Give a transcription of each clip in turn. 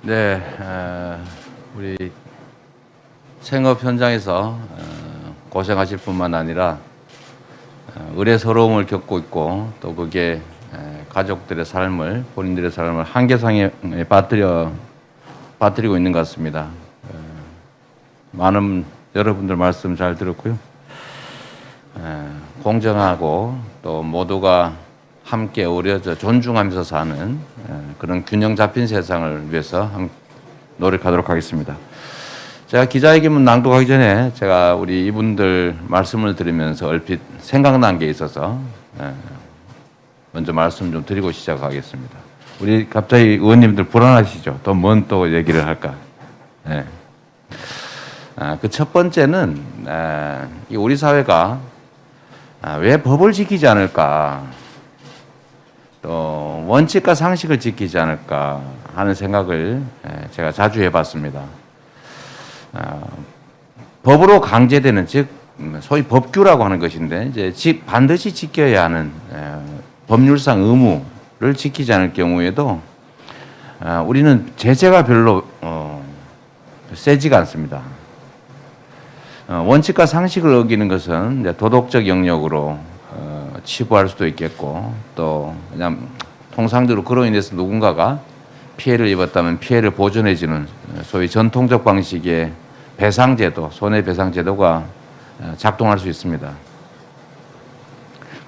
네, 우리 생업 현장에서 고생하실 뿐만 아니라 의례서러움을 겪고 있고 또 그게 가족들의 삶을, 본인들의 삶을 한계상에 빠뜨리고 있는 것 같습니다. 많은 여러분들 말씀 잘 들었고요. 공정하고 또 모두가 함께 어우러져 존중하면서 사는 그런 균형 잡힌 세상을 위해서 노력하도록 하겠습니다. 제가 기자회견문 낭독하기 전에 제가 우리 이분들 말씀을 들으면서 얼핏 생각난 게 있어서 먼저 말씀 좀 드리고 시작하겠습니다. 우리 갑자기 의원님들 불안하시죠? 또 뭔 또 얘기를 할까? 네. 그 첫 번째는 우리 사회가 왜 법을 지키지 않을까? 또 원칙과 상식을 지키지 않을까 하는 생각을 제가 자주 해봤습니다. 법으로 강제되는, 즉 소위 법규라고 하는 것인데 이제 반드시 지켜야 하는 법률상 의무를 지키지 않을 경우에도 우리는 제재가 별로 세지가 않습니다. 원칙과 상식을 어기는 것은 이제 도덕적 영역으로 치부할 수도 있겠고, 또 그냥 통상적으로 그로 인해서 누군가가 피해를 입었다면 피해를 보전해주는 소위 전통적 방식의 배상제도, 손해배상제도가 작동할 수 있습니다.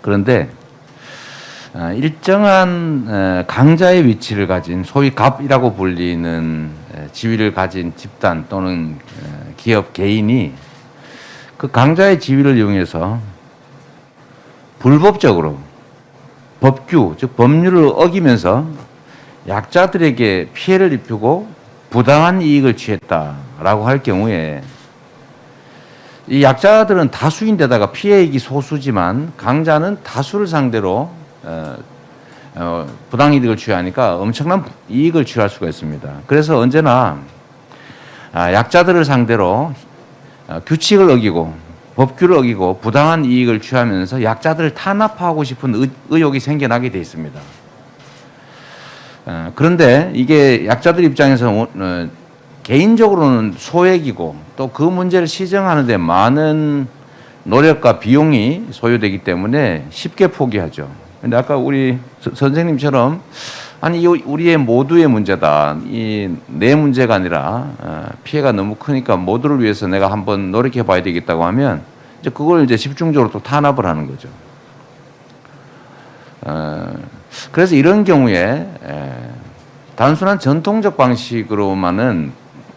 그런데 일정한 강자의 위치를 가진 소위 갑이라고 불리는 지위를 가진 집단 또는 기업, 개인이 그 강자의 지위를 이용해서 불법적으로 법규, 즉 법률을 어기면서 약자들에게 피해를 입히고 부당한 이익을 취했다라고 할 경우에 이 약자들은 다수인데다가 피해액이 소수지만 강자는 다수를 상대로 부당이득을 취하니까 엄청난 이익을 취할 수가 있습니다. 그래서 언제나 약자들을 상대로 규칙을 어기고 법규를 어기고 부당한 이익을 취하면서 약자들을 탄압하고 싶은 의욕이 생겨나게 돼 있습니다. 그런데 이게 약자들 입장에서 개인적으로는 소액이고 또 그 문제를 시정하는 데 많은 노력과 비용이 소요되기 때문에 쉽게 포기하죠. 근데 아까 우리 선생님처럼 아니 우리의 모두의 문제다, 이 내 문제가 아니라 피해가 너무 크니까 모두를 위해서 내가 한번 노력해 봐야 되겠다고 하면 이제 그걸 이제 집중적으로 또 탄압을 하는 거죠. 그래서 이런 경우에 단순한 전통적 방식으로만은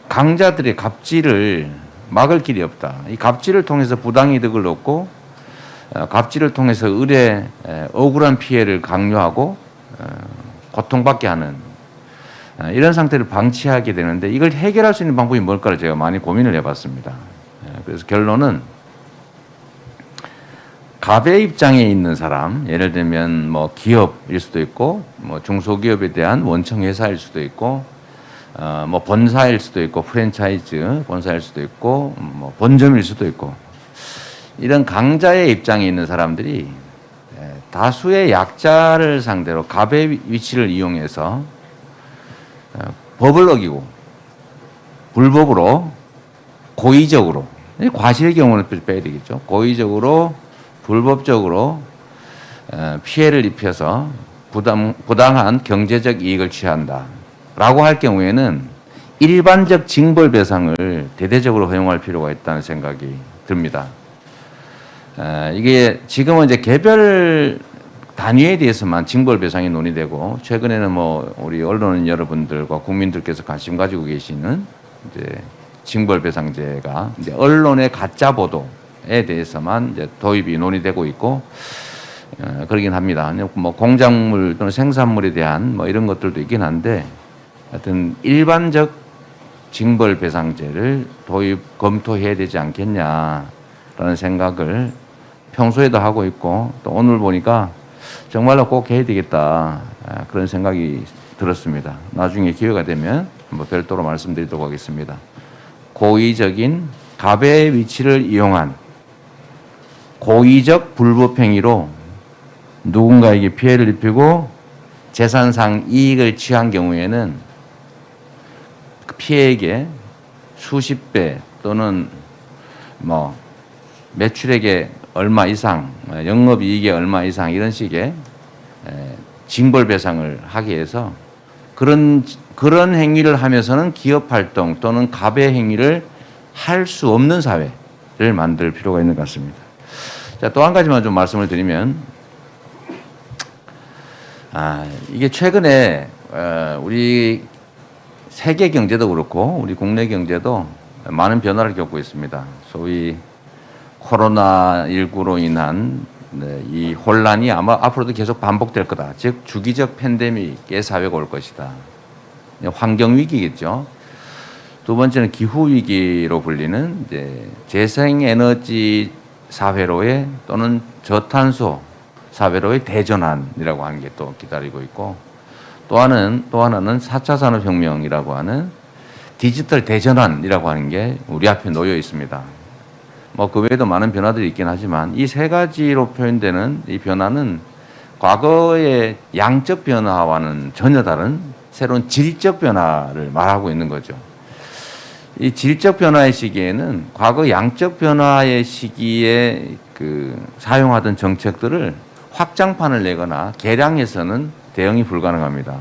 강자들의 갑질을 막을 길이 없다. 이 갑질을 통해서 부당이득을 얻고 갑질을 통해서 억울한 피해를 강요하고 고통받게 하는 이런 상태를 방치하게 되는데, 이걸 해결할 수 있는 방법이 뭘까를 제가 많이 고민을 해봤습니다. 그래서 결론은 갑의 입장에 있는 사람, 예를 들면 뭐 기업일 수도 있고 뭐 중소기업에 대한 원청 회사일 수도 있고 뭐 본사일 수도 있고 프랜차이즈 본사일 수도 있고 뭐 본점일 수도 있고, 이런 강자의 입장에 있는 사람들이 다수의 약자를 상대로 갑의 위치를 이용해서 법을 어기고 불법으로 고의적으로, 과실의 경우는 빼야 되겠죠. 고의적으로 불법적으로 피해를 입혀서 부당한 경제적 이익을 취한다라고 할 경우에는 일반적 징벌배상을 대대적으로 허용할 필요가 있다는 생각이 듭니다. 이게 지금은 이제 개별 단위에 대해서만 징벌배상이 논의되고, 최근에는 뭐 우리 언론 여러분들과 국민들께서 관심 가지고 계시는 이제 징벌배상제가 이제 언론의 가짜 보도에 대해서만 이제 도입이 논의되고 있고 그러긴 합니다. 뭐 공작물 또는 생산물에 대한 뭐 이런 것들도 있긴 한데, 하여튼 일반적 징벌배상제를 검토해야 되지 않겠냐라는 생각을 평소에도 하고 있고, 또 오늘 보니까 정말로 꼭 해야 되겠다 그런 생각이 들었습니다. 나중에 기회가 되면 한번 별도로 말씀드리도록 하겠습니다. 고의적인 갑의 위치를 이용한 고의적 불법행위로 누군가에게 피해를 입히고 재산상 이익을 취한 경우에는 그 피해액의 수십 배 또는 뭐 매출액의 얼마 이상, 영업이익의 얼마 이상 이런 식의 징벌배상을 하기 위해서 그런 행위를 하면서는 기업 활동 또는 갑의 행위를 할 수 없는 사회를 만들 필요가 있는 것 같습니다. 자, 또 한 가지만 좀 말씀을 드리면, 이게 최근에 우리 세계 경제도 그렇고 우리 국내 경제도 많은 변화를 겪고 있습니다. 소위 코로나19로 인한 이 혼란이 아마 앞으로도 계속 반복될 거다. 즉 주기적 팬데믹의 사회가 올 것이다. 환경 위기겠죠. 두 번째는 기후 위기로 불리는 이제 재생에너지 사회로의 또는 저탄소 사회로의 대전환이라고 하는 게 또 기다리고 있고, 또 하나는 4차 산업혁명이라고 하는 디지털 대전환이라고 하는 게 우리 앞에 놓여 있습니다. 뭐 그 외에도 많은 변화들이 있긴 하지만 이 세 가지로 표현되는 이 변화는 과거의 양적 변화와는 전혀 다른 새로운 질적 변화를 말하고 있는 거죠. 이 질적 변화의 시기에는 과거 양적 변화의 시기에 사용하던 정책들을 확장판을 내거나 개량해서는 대응이 불가능합니다.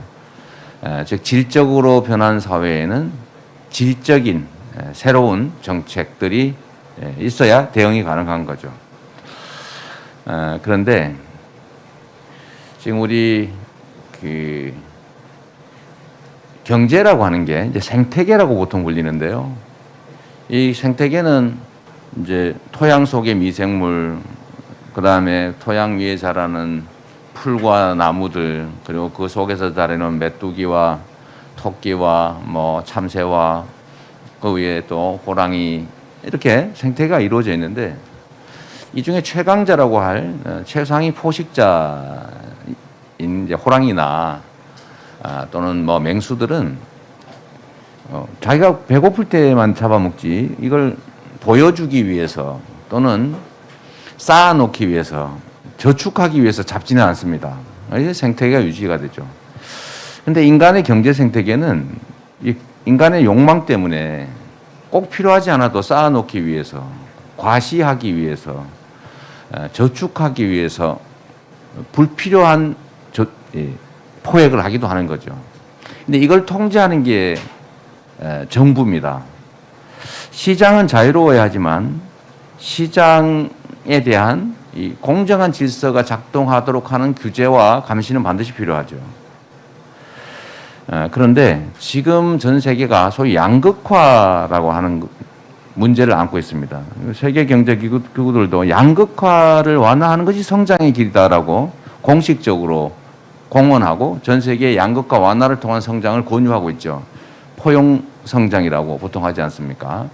즉 질적으로 변한 사회에는 질적인 새로운 정책들이 있어야 대응이 가능한 거죠. 그런데 지금 우리 경제라고 하는 게 이제 생태계라고 보통 불리는데요. 이 생태계는 이제 토양 속의 미생물, 그 다음에 토양 위에 자라는 풀과 나무들, 그리고 그 속에서 자라는 메뚜기와 토끼와 뭐 참새와 그 위에 또 호랑이, 이렇게 생태계가 이루어져 있는데 이 중에 최강자라고 할 최상위 포식자인 이제 호랑이나 또는 뭐 맹수들은 자기가 배고플 때만 잡아먹지 이걸 보여주기 위해서 또는 쌓아놓기 위해서 저축하기 위해서 잡지는 않습니다. 이게 생태계가 유지가 되죠. 그런데 인간의 경제 생태계는 인간의 욕망 때문에 꼭 필요하지 않아도 쌓아놓기 위해서, 과시하기 위해서, 저축하기 위해서 불필요한 포획을 하기도 하는 거죠. 근데 이걸 통제하는 게 정부입니다. 시장은 자유로워야 하지만 시장에 대한 이 공정한 질서가 작동하도록 하는 규제와 감시는 반드시 필요하죠. 그런데 지금 전 세계가 소위 양극화라고 하는 문제를 안고 있습니다. 세계 경제 기구들도 양극화를 완화하는 것이 성장의 길이다라고 공식적으로 공언하고 전 세계 양극화 완화를 통한 성장을 권유하고 있죠. 포용 성장이라고 보통 하지 않습니까?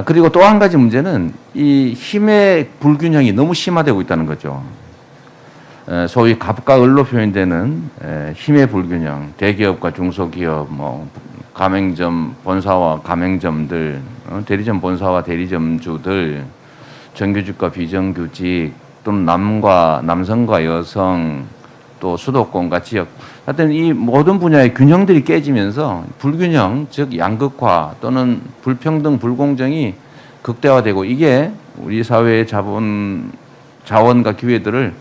그리고 또 한 가지 문제는 이 힘의 불균형이 너무 심화되고 있다는 거죠. 소위 갑과 을로 표현되는 힘의 불균형, 대기업과 중소기업, 뭐 가맹점 본사와 가맹점들, 대리점 본사와 대리점주들, 정규직과 비정규직, 또는 남성과 여성, 또 수도권과 지역, 하여튼 이 모든 분야의 균형들이 깨지면서 불균형, 즉 양극화 또는 불평등, 불공정이 극대화되고, 이게 우리 사회의 자원과 기회들을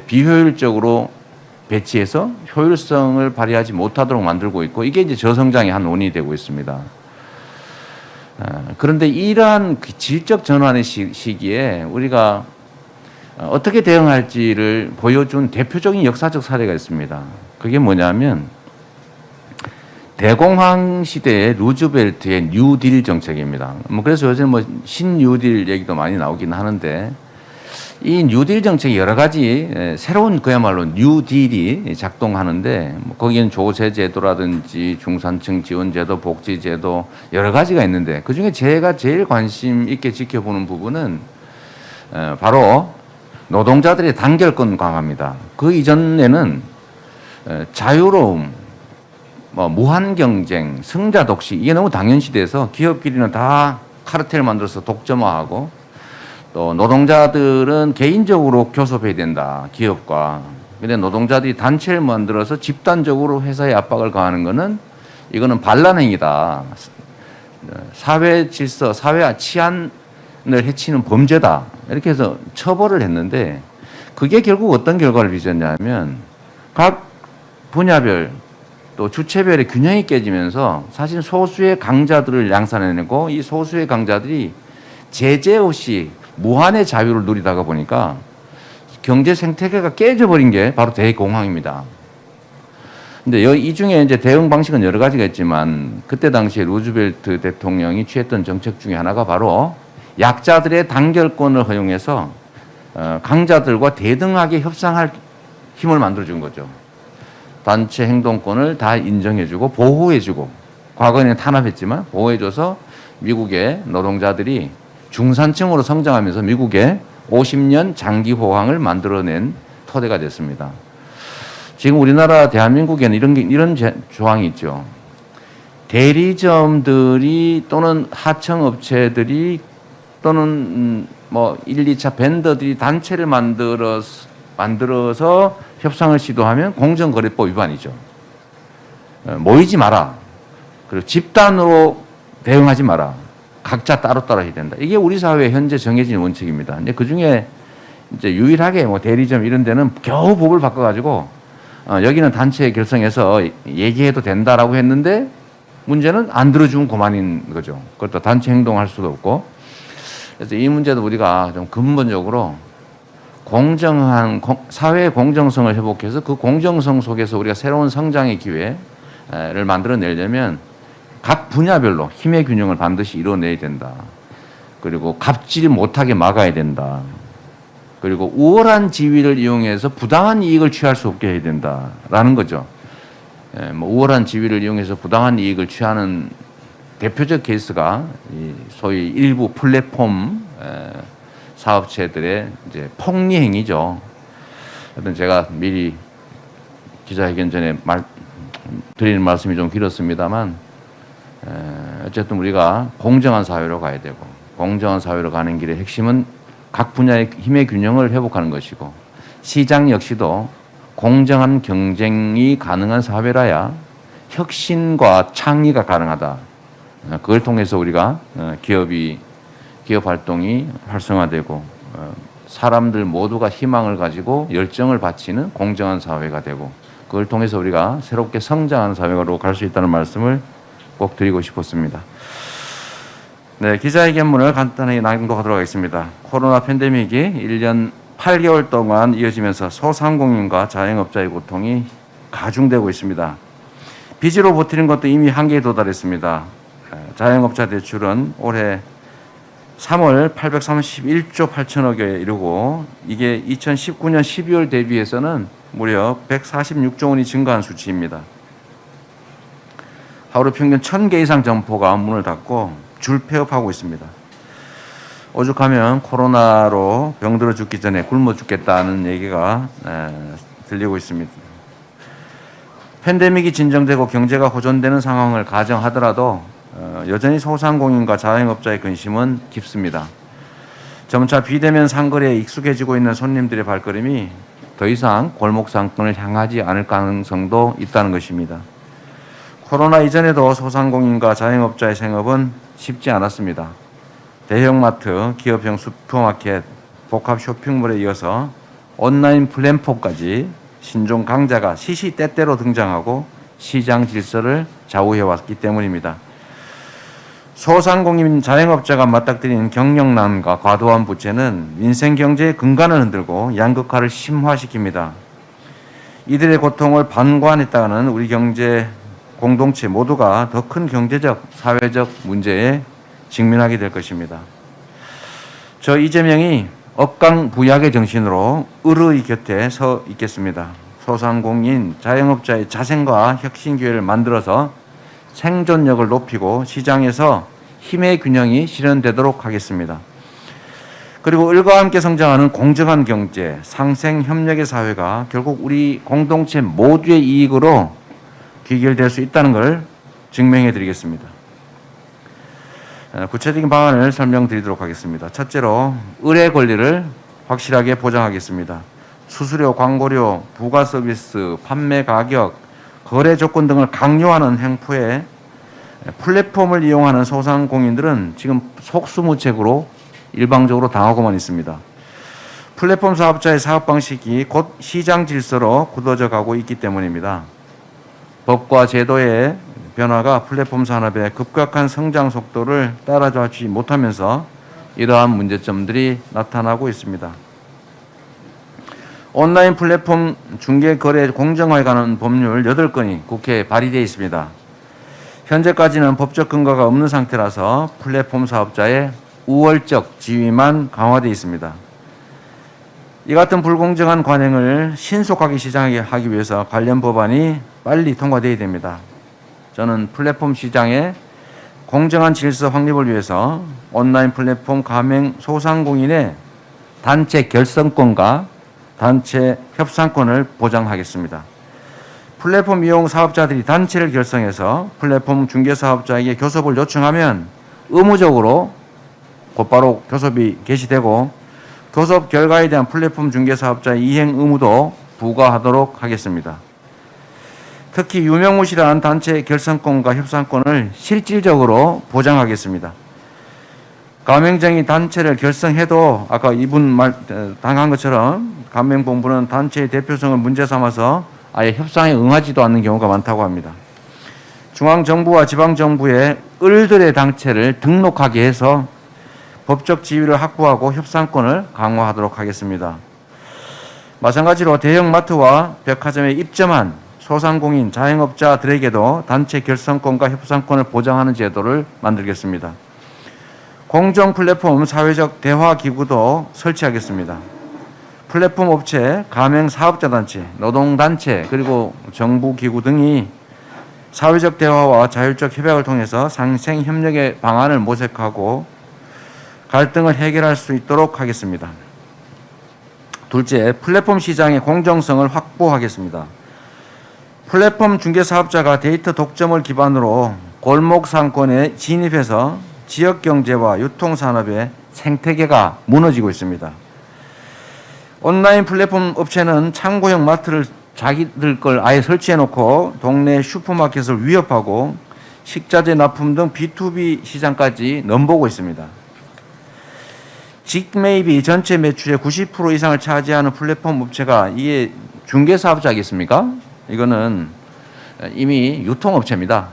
비효율적으로 배치해서 효율성을 발휘하지 못하도록 만들고 있고, 이게 이제 저성장의 한 원인이 되고 있습니다. 그런데 이러한 질적 전환의 시기에 우리가 어떻게 대응할지를 보여준 대표적인 역사적 사례가 있습니다. 그게 뭐냐면 대공황 시대의 루즈벨트의 뉴딜 정책입니다. 그래서 요새 뭐 신뉴딜 얘기도 많이 나오긴 하는데, 이 뉴딜 정책이 여러 가지 새로운 그야말로 뉴딜이 작동하는데, 거기는 조세 제도라든지 중산층 지원 제도, 복지 제도 여러 가지가 있는데, 그 중에 제가 제일 관심 있게 지켜보는 부분은 바로 노동자들의 단결권 강화입니다. 그 이전에는 자유로움, 무한 경쟁, 승자 독식, 이게 너무 당연시돼서 기업끼리는 다 카르텔 만들어서 독점화하고, 또 노동자들은 개인적으로 교섭해야 된다, 기업과. 근데 노동자들이 단체를 만들어서 집단적으로 회사에 압박을 가하는 것은 이거는 반란행위다. 사회 질서, 사회 치안을 해치는 범죄다. 이렇게 해서 처벌을 했는데 그게 결국 어떤 결과를 빚었냐면 각 분야별 또 주체별의 균형이 깨지면서 사실 소수의 강자들을 양산해내고 이 소수의 강자들이 제재 없이 무한의 자유를 누리다가 보니까 경제 생태계가 깨져버린 게 바로 대공황입니다. 근데 이 중에 이제 대응 방식은 여러 가지가 있지만 그때 당시에 루즈벨트 대통령이 취했던 정책 중에 하나가 바로 약자들의 단결권을 허용해서 강자들과 대등하게 협상할 힘을 만들어준 거죠. 단체 행동권을 다 인정해주고 보호해주고 과거에는 탄압했지만 보호해줘서 미국의 노동자들이 중산층으로 성장하면서 미국의 50년 장기 호황을 만들어낸 토대가 됐습니다. 지금 우리나라 대한민국에는 이런 조항이 있죠. 대리점들이 또는 하청업체들이 또는 뭐 1, 2차 벤더들이 단체를 만들어서 협상을 시도하면 공정거래법 위반이죠. 모이지 마라. 그리고 집단으로 대응하지 마라. 각자 따로따로 해야 된다. 이게 우리 사회에 현재 정해진 원칙입니다. 근데 그 중에 이제 유일하게 뭐 대리점 이런 데는 겨우 법을 바꿔가지고 여기는 단체 결성해서 얘기해도 된다라고 했는데 문제는 안 들어주면 그만인 거죠. 그것도 단체 행동할 수도 없고. 그래서 이 문제도 우리가 좀 근본적으로 공정한 사회의 공정성을 회복해서 그 공정성 속에서 우리가 새로운 성장의 기회를 만들어내려면 각 분야별로 힘의 균형을 반드시 이뤄내야 된다. 그리고 갑질 못하게 막아야 된다. 그리고 우월한 지위를 이용해서 부당한 이익을 취할 수 없게 해야 된다라는 거죠. 뭐 우월한 지위를 이용해서 부당한 이익을 취하는 대표적 케이스가 이 소위 일부 플랫폼 사업체들의 이제 폭리 행위죠. 하여튼 제가 미리 기자회견 전에 드리는 말씀이 좀 길었습니다만 어쨌든 우리가 공정한 사회로 가야 되고 공정한 사회로 가는 길의 핵심은 각 분야의 힘의 균형을 회복하는 것이고 시장 역시도 공정한 경쟁이 가능한 사회라야 혁신과 창의가 가능하다. 그걸 통해서 우리가 기업 활동이 활성화되고 사람들 모두가 희망을 가지고 열정을 바치는 공정한 사회가 되고 그걸 통해서 우리가 새롭게 성장하는 사회로 갈 수 있다는 말씀을 꼭 드리고 싶었습니다. 네, 기자회견문을 간단히 낭독하도록 하겠습니다. 코로나 팬데믹이 1년 8개월 동안 이어지면서 소상공인과 자영업자의 고통이 가중되고 있습니다. 빚으로 버티는 것도 이미 한계에 도달했습니다. 자영업자 대출은 올해 3월 831조 8천억에 이르고 이게 2019년 12월 대비해서는 무려 146조 원이 증가한 수치입니다. 하루 평균 1,000개 이상 점포가 문을 닫고 줄 폐업하고 있습니다. 오죽하면 코로나로 병들어 죽기 전에 굶어 죽겠다는 얘기가 들리고 있습니다. 팬데믹이 진정되고 경제가 호전되는 상황을 가정하더라도 여전히 소상공인과 자영업자의 근심은 깊습니다. 점차 비대면 상거래에 익숙해지고 있는 손님들의 발걸음이 더 이상 골목 상권을 향하지 않을 가능성도 있다는 것입니다. 코로나 이전에도 소상공인과 자영업자의 생업은 쉽지 않았습니다. 대형마트, 기업형 슈퍼마켓, 복합 쇼핑몰에 이어서 온라인 플랫폼까지 신종 강자가 시시때때로 등장하고 시장 질서를 좌우해왔기 때문입니다. 소상공인 자영업자가 맞닥뜨리는 경영난과 과도한 부채는 민생 경제의 근간을 흔들고 양극화를 심화시킵니다. 이들의 고통을 방관했다가는 우리 경제 공동체 모두가 더 큰 경제적, 사회적 문제에 직면하게 될 것입니다. 저 이재명이 억강부약의 정신으로 을의 곁에 서 있겠습니다. 소상공인, 자영업자의 자생과 혁신 기회를 만들어서 생존력을 높이고 시장에서 힘의 균형이 실현되도록 하겠습니다. 그리고 을과 함께 성장하는 공정한 경제, 상생 협력의 사회가 결국 우리 공동체 모두의 이익으로 귀결될 수 있다는 걸 증명해 드리겠습니다. 구체적인 방안을 설명드리도록 하겠습니다. 첫째로 을의 권리를 확실하게 보장하겠습니다. 수수료, 광고료, 부가 서비스, 판매 가격, 거래 조건 등을 강요하는 행포에 플랫폼을 이용하는 소상공인들은 지금 속수무책으로 일방적으로 당하고만 있습니다. 플랫폼 사업자의 사업 방식이 곧 시장 질서로 굳어져 가고 있기 때문입니다. 법과 제도의 변화가 플랫폼 산업의 급격한 성장 속도를 따라잡지 못하면서 이러한 문제점들이 나타나고 있습니다. 온라인 플랫폼 중개 거래 공정화에 관한 법률 8건이 국회에 발의되어 있습니다. 현재까지는 법적 근거가 없는 상태라서 플랫폼 사업자의 우월적 지위만 강화되어 있습니다. 이 같은 불공정한 관행을 신속하게 시정하게 하기 위해서 관련 법안이 빨리 통과되어야 됩니다. 저는 플랫폼 시장의 공정한 질서 확립을 위해서 온라인 플랫폼 가맹 소상공인의 단체 결성권과 단체 협상권을 보장하겠습니다. 플랫폼 이용 사업자들이 단체를 결성해서 플랫폼 중개 사업자에게 교섭을 요청하면 의무적으로 곧바로 교섭이 개시되고 교섭 결과에 대한 플랫폼 중개 사업자의 이행 의무도 부과하도록 하겠습니다. 특히 유명무실한 단체 결성권과 협상권을 실질적으로 보장하겠습니다. 가맹점이 단체를 결성해도 아까 이분 당한 것처럼 가맹본부는 단체의 대표성을 문제 삼아서 아예 협상에 응하지도 않는 경우가 많다고 합니다. 중앙정부와 지방정부의 을들의 단체를 등록하게 해서 법적 지위를 확보하고 협상권을 강화하도록 하겠습니다. 마찬가지로 대형마트와 백화점에 입점한 소상공인, 자영업자들에게도 단체 결성권과 협상권을 보장하는 제도를 만들겠습니다. 공정 플랫폼 사회적 대화 기구도 설치하겠습니다. 플랫폼 업체, 가맹 사업자단체, 노동단체, 그리고 정부기구 등이 사회적 대화와 자율적 협약을 통해서 상생 협력의 방안을 모색하고 갈등을 해결할 수 있도록 하겠습니다. 둘째, 플랫폼 시장의 공정성을 확보하겠습니다. 플랫폼 중개 사업자가 데이터 독점을 기반으로 골목 상권에 진입해서 지역 경제와 유통 산업의 생태계가 무너지고 있습니다. 온라인 플랫폼 업체는 창고형 마트를 자기들 걸 아예 설치해 놓고 동네 슈퍼마켓을 위협하고 식자재 납품 등 B2B 시장까지 넘보고 있습니다. 직매입이 전체 매출의 90% 이상을 차지하는 플랫폼 업체가 이게 중개 사업자겠습니까? 이거는 이미 유통업체입니다.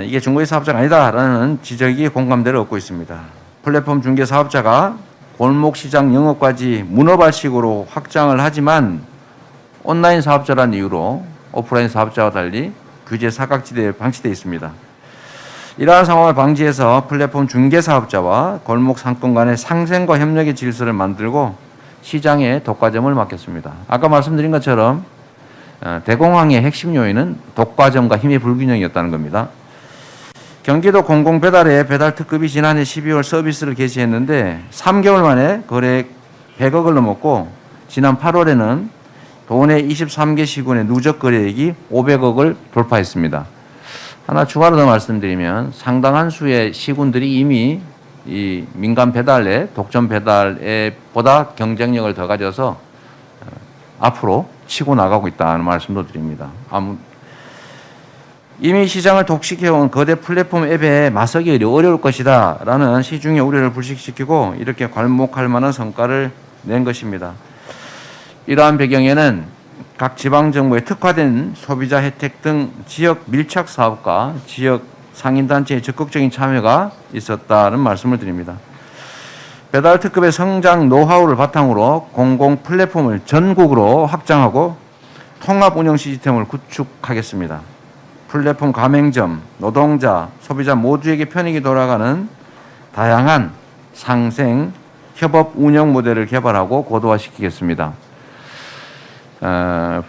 이게 중개 사업자가 아니다라는 지적이 공감대를 얻고 있습니다. 플랫폼 중개 사업자가 골목시장 영업까지 문어발식으로 확장을 하지만 온라인 사업자라는 이유로 오프라인 사업자와 달리 규제 사각지대에 방치되어 있습니다. 이러한 상황을 방지해서 플랫폼 중개 사업자와 골목 상권 간의 상생과 협력의 질서를 만들고 시장의 독과점을 막겠습니다. 아까 말씀드린 것처럼 대공황의 핵심 요인은 독과점과 힘의 불균형이었다는 겁니다. 경기도 공공배달의 배달특급이 지난해 12월 서비스를 개시했는데 3개월 만에 거래액 100억을 넘었고 지난 8월에는 도내 23개 시군의 누적 거래액이 500억을 돌파했습니다. 하나 추가로 더 말씀드리면 상당한 수의 시군들이 이미 이 민간 배달의 독점 배달에 보다 경쟁력을 더 가져서 앞으로 치고 나가고 있다는 말씀도 드립니다. 이미 시장을 독식해온 거대 플랫폼 앱에 맞서기 어려울 것이다 라는 시중의 우려를 불식시키고 이렇게 괄목할 만한 성과를 낸 것입니다. 이러한 배경에는 각 지방정부의 특화된 소비자 혜택 등 지역 밀착 사업과 지역 상인단체의 적극적인 참여가 있었다는 말씀을 드립니다. 배달 특급의 성장 노하우를 바탕으로 공공 플랫폼을 전국으로 확장하고 통합 운영 시스템을 구축하겠습니다. 플랫폼 가맹점, 노동자, 소비자 모두에게 편익이 돌아가는 다양한 상생, 협업 운영 모델을 개발하고 고도화시키겠습니다.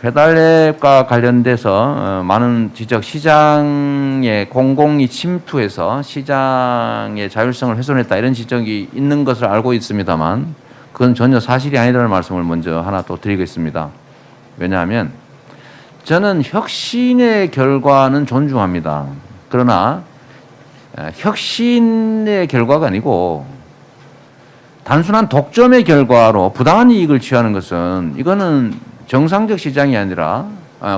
배달앱과 관련돼서 많은 지적, 시장의 공공이 침투해서 시장의 자율성을 훼손했다 이런 지적이 있는 것을 알고 있습니다만 그건 전혀 사실이 아니라는 말씀을 먼저 하나 또 드리겠습니다. 왜냐하면 저는 혁신의 결과는 존중합니다. 그러나 혁신의 결과가 아니고 단순한 독점의 결과로 부당한 이익을 취하는 것은 이거는 정상적 시장이 아니라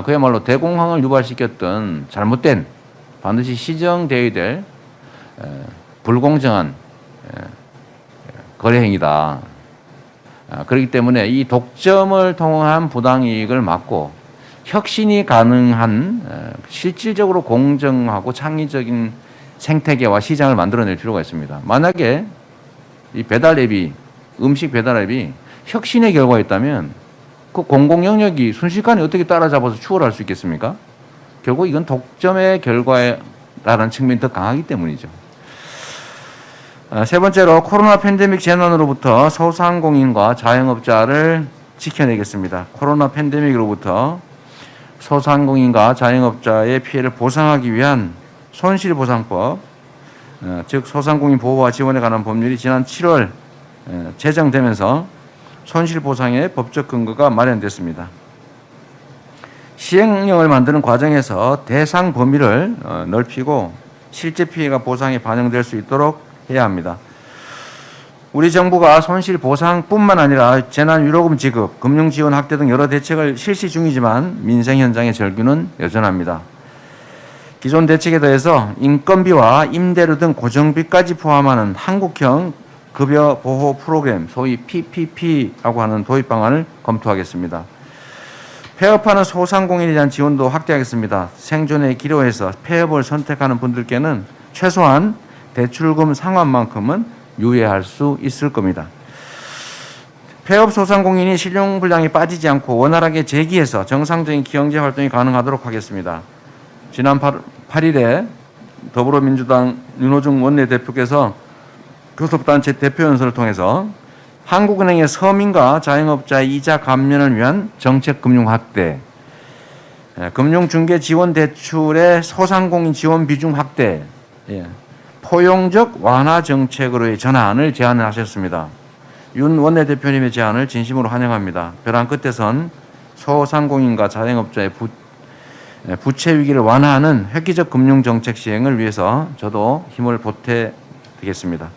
그야말로 대공황을 유발시켰던 잘못된 반드시 시정되어야 될 불공정한 거래 행위다. 그렇기 때문에 이 독점을 통한 부당이익을 막고 혁신이 가능한 실질적으로 공정하고 창의적인 생태계와 시장을 만들어낼 필요가 있습니다. 만약에 이 배달 앱이 음식 배달 앱이 혁신의 결과였다면 그 공공 영역이 순식간에 어떻게 따라잡아서 추월할 수 있겠습니까? 결국 이건 독점의 결과라는 측면이 더 강하기 때문이죠. 세 번째로 코로나 팬데믹 재난으로부터 소상공인과 자영업자를 지켜내겠습니다. 코로나 팬데믹으로부터 소상공인과 자영업자의 피해를 보상하기 위한 손실보상법, 즉 소상공인 보호와 지원에 관한 법률이 지난 7월 제정되면서 손실보상의 법적 근거가 마련됐습니다. 시행령을 만드는 과정에서 대상 범위를 넓히고 실제 피해가 보상에 반영될 수 있도록 해야 합니다. 우리 정부가 손실보상뿐만 아니라 재난위로금 지급, 금융지원 확대 등 여러 대책을 실시 중이지만 민생 현장의 절규는 여전합니다. 기존 대책에 더해서 인건비와 임대료 등 고정비까지 포함하는 한국형 급여 보호 프로그램, 소위 PPP라고 하는 도입 방안을 검토하겠습니다. 폐업하는 소상공인에 대한 지원도 확대하겠습니다. 생존에 기로해서 폐업을 선택하는 분들께는 최소한 대출금 상환만큼은 유예할 수 있을 겁니다. 폐업 소상공인이 실용불량이 빠지지 않고 원활하게 재기해서 정상적인 경제 활동이 가능하도록 하겠습니다. 지난 8일에 더불어민주당 윤호중 원내대표께서 교섭단체 대표연설을 통해서 한국은행의 서민과 자영업자의 이자 감면을 위한 정책금융 확대, 금융중개 지원 대출의 소상공인 지원 비중 확대, 포용적 완화 정책으로의 전환을 제안하셨습니다. 윤 원내대표님의 제안을 진심으로 환영합니다. 벼랑 끝에선 소상공인과 자영업자의 부채 위기를 완화하는 획기적 금융정책 시행을 위해서 저도 힘을 보태드리겠습니다.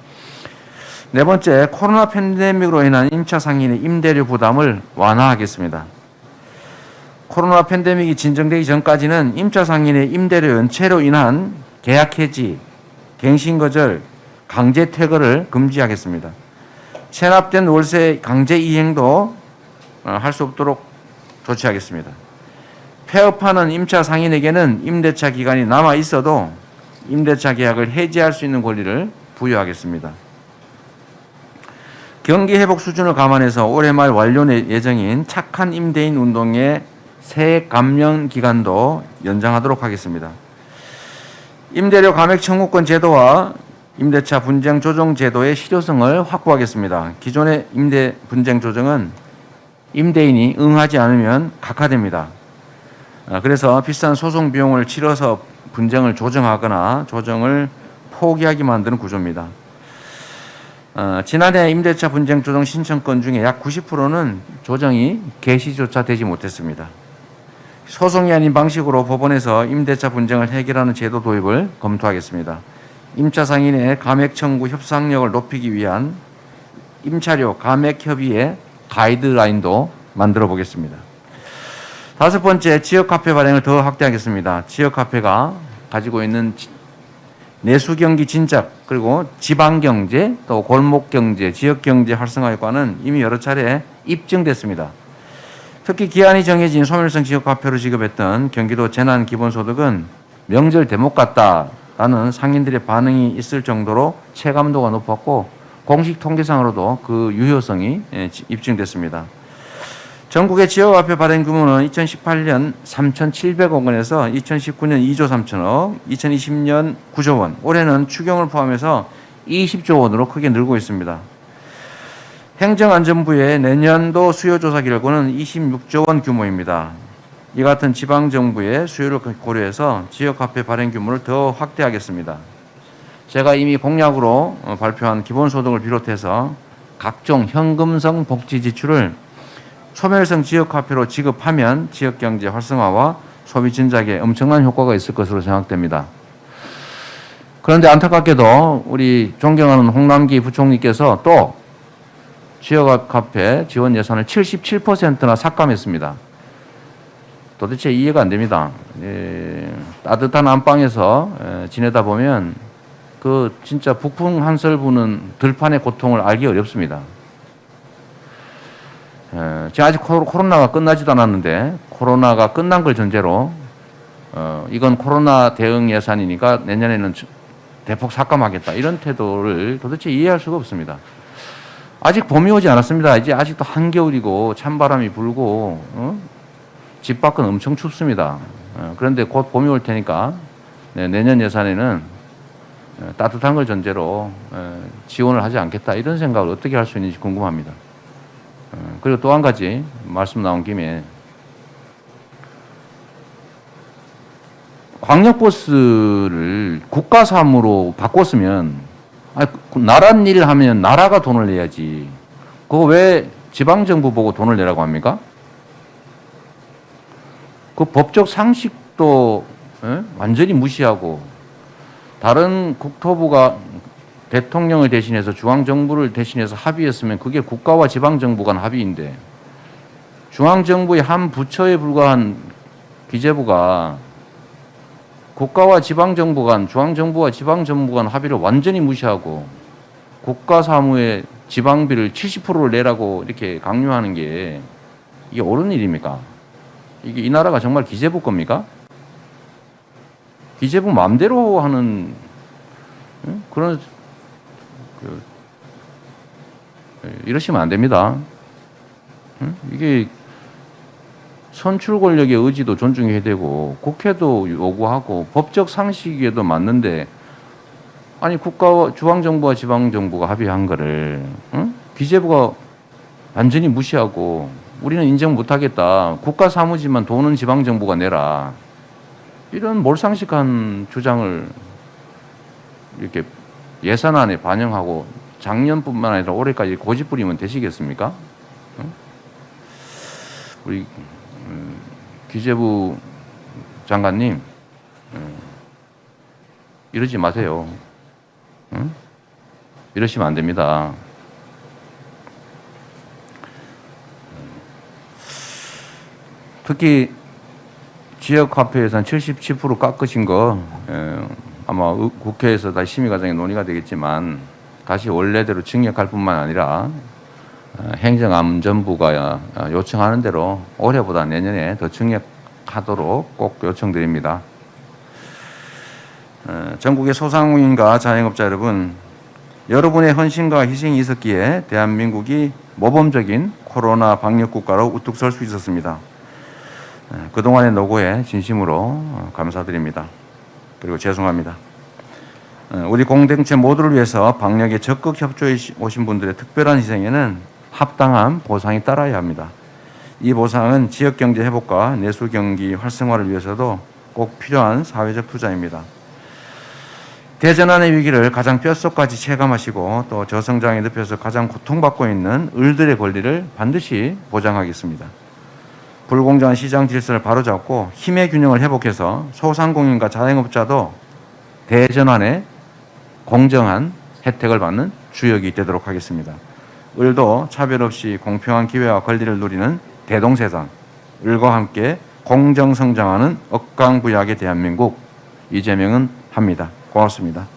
네 번째, 코로나 팬데믹으로 인한 임차 상인의 임대료 부담을 완화하겠습니다. 코로나 팬데믹이 진정되기 전까지는 임차 상인의 임대료 연체로 인한 계약 해지, 갱신 거절, 강제 퇴거를 금지하겠습니다. 체납된 월세 강제 이행도 할 수 없도록 조치하겠습니다. 폐업하는 임차 상인에게는 임대차 기간이 남아 있어도 임대차 계약을 해지할 수 있는 권리를 부여하겠습니다. 경기 회복 수준을 감안해서 올해 말 완료 예정인 착한 임대인 운동의 세액 감면 기간도 연장하도록 하겠습니다. 임대료 감액 청구권 제도와 임대차 분쟁 조정 제도의 실효성을 확보하겠습니다. 기존의 임대 분쟁 조정은 임대인이 응하지 않으면 각하됩니다. 그래서 비싼 소송 비용을 치러서 분쟁을 조정하거나 조정을 포기하게 만드는 구조입니다. 지난해 임대차 분쟁 조정 신청건 중에 약 90%는 조정이 개시조차 되지 못했습니다. 소송이 아닌 방식으로 법원에서 임대차 분쟁을 해결하는 제도 도입을 검토하겠습니다. 임차 상인의 감액 청구 협상력을 높이기 위한 임차료 감액 협의의 가이드라인도 만들어 보겠습니다. 다섯 번째, 지역 카페 발행을 더 확대하겠습니다. 지역 카페가 가지고 있는 내수 경기 진작, 그리고 지방 경제, 또 골목 경제, 지역 경제 활성화 효과는 이미 여러 차례 입증됐습니다. 특히 기한이 정해진 소멸성 지역 화폐로 지급했던 경기도 재난 기본소득은 명절 대목 같다라는 상인들의 반응이 있을 정도로 체감도가 높았고 공식 통계상으로도 그 유효성이 입증됐습니다. 전국의 지역화폐 발행 규모는 2018년 3,700억 원에서 2019년 2조 3천억, 2020년 9조 원, 올해는 추경을 포함해서 20조 원으로 크게 늘고 있습니다. 행정안전부의 내년도 수요조사 결과는 26조 원 규모입니다. 이 같은 지방정부의 수요를 고려해서 지역화폐 발행 규모를 더 확대하겠습니다. 제가 이미 공약으로 발표한 기본소득을 비롯해서 각종 현금성 복지 지출을 소멸성 지역화폐로 지급하면 지역경제 활성화와 소비 진작에 엄청난 효과가 있을 것으로 생각됩니다. 그런데 안타깝게도 우리 존경하는 홍남기 부총리께서 또 지역화폐 지원 예산을 77%나 삭감했습니다. 도대체 이해가 안 됩니다. 따뜻한 안방에서 지내다 보면 그 진짜 북풍 한설 부는 들판의 고통을 알기 어렵습니다. 지금 아직 코로나가 끝나지도 않았는데 코로나가 끝난 걸 전제로 이건 코로나 대응 예산이니까 내년에는 대폭 삭감하겠다 이런 태도를 도대체 이해할 수가 없습니다. 아직 봄이 오지 않았습니다. 이제 아직도 한겨울이고 찬바람이 불고 집 밖은 엄청 춥습니다. 그런데 곧 봄이 올 테니까 내년 예산에는 따뜻한 걸 전제로 지원을 하지 않겠다 이런 생각을 어떻게 할 수 있는지 궁금합니다. 그리고 또 한 가지 말씀 나온 김에 광역버스를 국가사무로 바꿨으면 나란 일 하면 나라가 돈을 내야지. 그거 왜 지방정부 보고 돈을 내라고 합니까? 그 법적 상식도 완전히 무시하고 다른 국토부가 대통령을 대신해서 중앙정부를 대신해서 합의했으면 그게 국가와 지방정부 간 합의인데 중앙정부의 한 부처에 불과한 기재부가 국가와 지방정부 간, 중앙정부와 지방정부 간 합의를 완전히 무시하고 국가사무의 지방비를 70%를 내라고 이렇게 강요하는 게 이게 옳은 일입니까? 이게 이 나라가 정말 기재부 겁니까? 기재부 마음대로 하는 그런 이러시면 안 됩니다. 이게 선출 권력의 의지도 존중해야 되고 국회도 요구하고 법적 상식에도 맞는데 아니 국가와 중앙정부와 지방정부가 합의한 거를 기재부가 완전히 무시하고 우리는 인정 못하겠다. 국가 사무지만 돈은 지방정부가 내라. 이런 몰상식한 주장을 이렇게 예산안에 반영하고 작년뿐만 아니라 올해까지 고집부리면 되시겠습니까? 우리 기재부 장관님 이러지 마세요. 이러시면 안 됩니다. 특히 지역화폐 예산 77% 깎으신 거 아마 국회에서 다시 심의과정에 논의가 되겠지만 다시 원래대로 증액할 뿐만 아니라 행정안전부가 요청하는 대로 올해보다 내년에 더 증액하도록 꼭 요청드립니다. 전국의 소상공인과 자영업자 여러분, 여러분의 헌신과 희생이 있었기에 대한민국이 모범적인 코로나 방역 국가로 우뚝 설 수 있었습니다. 그동안의 노고에 진심으로 감사드립니다. 그리고 죄송합니다. 우리 공동체 모두를 위해서 방역에 적극 협조해 오신 분들의 특별한 희생에는 합당한 보상이 따라야 합니다. 이 보상은 지역경제 회복과 내수경기 활성화를 위해서도 꼭 필요한 사회적 투자입니다. 대전환의 위기를 가장 뼛속까지 체감하시고 또 저성장의 늪에서 가장 고통받고 있는 을들의 권리를 반드시 보장하겠습니다. 불공정한 시장 질서를 바로잡고 힘의 균형을 회복해서 소상공인과 자영업자도 대전환의 공정한 혜택을 받는 주역이 되도록 하겠습니다. 을도 차별 없이 공평한 기회와 권리를 누리는 대동세상, 을과 함께 공정성장하는 억강부약의 대한민국, 이재명은 합니다. 고맙습니다.